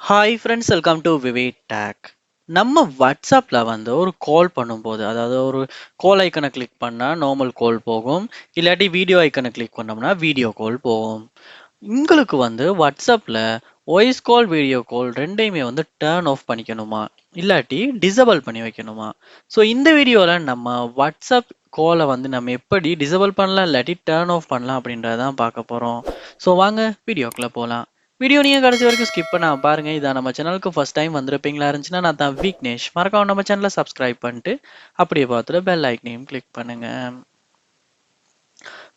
Hi friends, welcome to Vivek take. நம்ம வாட்ஸ்அப்பில் வந்து ஒரு கால் பண்ணும்போது, அதாவது ஒரு கால் ஐக்கனை கிளிக் பண்ணால் நார்மல் கால் போகும். இல்லாட்டி வீடியோ ஐக்கனை கிளிக் பண்ணோம்னா வீடியோ கால் போகும். உங்களுக்கு வந்து வாட்ஸ்அப்பில் வாய்ஸ் கால், வீடியோ கால் ரெண்டையுமே வந்து டர்ன் ஆஃப் பண்ணிக்கணுமா, இல்லாட்டி டிசபிள் பண்ணி வைக்கணுமா? ஸோ இந்த வீடியோவில் நம்ம வாட்ஸ்அப் காலை வந்து நம்ம எப்படி டிசபிள் பண்ணலாம், இல்லாட்டி டர்ன் ஆஃப் பண்ணலாம் அப்படின்றதான் பார்க்க போகிறோம். ஸோ வாங்க வீடியோக்குள்ளே போகலாம். வீடியோ நீங்க கடைசி வரைக்கும் ஸ்கிப் பண்ணாம பாருங்க. இதான் நம்ம சேனலுக்கு ஃபர்ஸ்ட் டைம் வந்திருப்பீங்களா இருந்துச்சுன்னா, நான் தான் விக்னேஷ். மறக்காம நம்ம சேனலை சப்ஸ்கிரைப் பண்ணிட்டு அப்படியே பார்த்துட்டு பெல் ஐக்கனையும் கிளிக் பண்ணுங்க.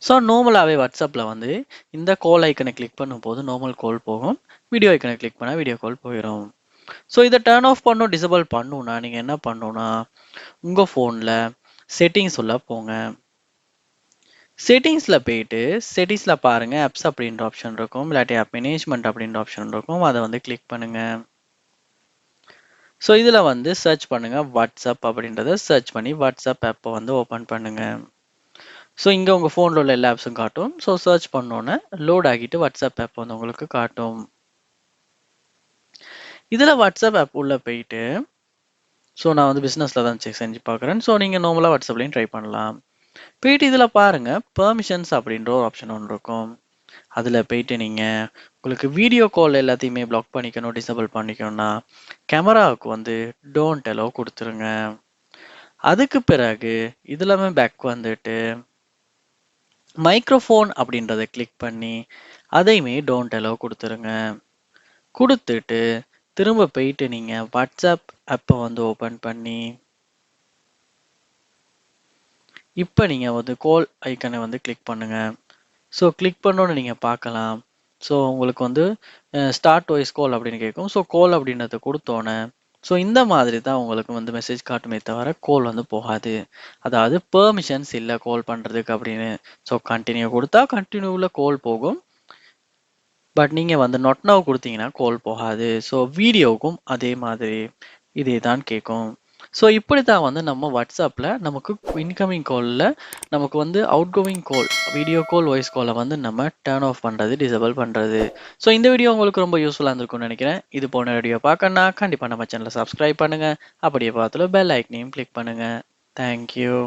ஸோ நார்மலாகவே வாட்ஸ்அப்பில் வந்து இந்த கால் ஐக்கனை கிளிக் பண்ணும்போது நார்மல் கால் போகும். வீடியோ ஐக்கனை கிளிக் பண்ணால் வீடியோ கால் போயிடும். ஸோ இதை டர்ன் ஆஃப் பண்ணும், டிசபிள் பண்ணணும்னா நீங்கள் என்ன பண்ணணும்னா, உங்கள் ஃபோனில் செட்டிங்ஸ் உள்ள போங்க. செட்டிங்ஸில் போயிட்டு செட்டிங்ஸில் பாருங்கள், ஆப்ஸ் அப்படின்ற ஆப்ஷன் இருக்கும், இல்லாட்டி ஆப் மேனேஜ்மெண்ட் அப்படின்ற ஆப்ஷன் இருக்கும். அதை வந்து கிளிக் பண்ணுங்கள். ஸோ இதில் வந்து சர்ச் பண்ணுங்கள், வாட்ஸ்அப் அப்படின்றத சர்ச் பண்ணி வாட்ஸ்அப் ஆப்பை வந்து ஓப்பன் பண்ணுங்கள். ஸோ இங்கே உங்கள் ஃபோனில் உள்ள எல்லா ஆப்ஸும் காட்டும். ஸோ சர்ச் பண்ணோன்னே லோட் ஆகிட்டு வாட்ஸ்அப் ஆப் வந்து உங்களுக்கு காட்டும். இதில் வாட்ஸ்அப் ஆப் உள்ளே போயிட்டு, ஸோ நான் வந்து பிஸ்னஸில் தான் செஞ்சு பார்க்குறேன். ஸோ நீங்கள் நார்மலாக வாட்ஸ்அப்லேயும் ட்ரை பண்ணலாம். போயிட்டு இதில் பாருங்கள், பெர்மிஷன்ஸ் அப்படின்ற ஒரு ஆப்ஷன் ஒன்று இருக்கும். அதில் போயிட்டு நீங்கள் உங்களுக்கு வீடியோ கால் எல்லாத்தையுமே பிளாக் பண்ணிக்கணும், டிசபிள் பண்ணிக்கணும்னா கேமராவுக்கு வந்து டோன்ட் அலோவ் கொடுத்துருங்க. அதுக்கு பிறகு இதுலாமே பேக் வந்துட்டு மைக்ரோஃபோன் அப்படின்றத கிளிக் பண்ணி அதையுமே டோன்ட் அலோவ் கொடுத்துருங்க. கொடுத்துட்டு திரும்ப போயிட்டு நீங்கள் வாட்ஸ்அப் ஆப்பை வந்து ஓப்பன் பண்ணி இப்போ நீங்கள் வந்து கால் ஐக்கனை வந்து கிளிக் பண்ணுங்கள். ஸோ கிளிக் பண்ணோன்னு நீங்கள் பார்க்கலாம். ஸோ உங்களுக்கு வந்து ஸ்டார்ட் வாய்ஸ் கால் அப்படின்னு கேட்கும். ஸோ கால் அப்படின்றத கொடுத்தோன்னே ஸோ இந்த மாதிரி தான் உங்களுக்கு வந்து மெசேஜ் காட்டுமே தவிர கால் வந்து போகாது. அதாவது பெர்மிஷன்ஸ் இல்லை கால் பண்ணுறதுக்கு அப்படின்னு. ஸோ கண்டினியூ கொடுத்தா கண்டினியூவில் கால் போகும். பட் நீங்கள் வந்து நாட் நவ் கொடுத்தீங்கன்னா கால் போகாது. ஸோ வீடியோவுக்கும் அதே மாதிரி இதே தான் கேட்கும். ஸோ இப்படி தான் வந்து நம்ம வாட்ஸ்அப்பில் நமக்கு இன்கமிங் காலில் நமக்கு வந்து அவுட் கோயிங் கால், வீடியோ கால், வாய்ஸ் காலை வந்து நம்ம டர்ன் ஆஃப் பண்ணுறது, டிசபிள் பண்ணுறது. ஸோ இந்த வீடியோ உங்களுக்கு ரொம்ப யூஸ்ஃபுல்லாக இருந்திருக்கும்னு நினைக்கிறேன். இது போன வீடியோ பார்க்கணுன்னா கண்டிப்பாக நம்ம சேனலை சப்ஸ்கிரைப் பண்ணுங்கள். அப்படியே பார்த்துட்டு பெல் ஐக்கனையும் கிளிக் பண்ணுங்கள். தேங்க்யூ.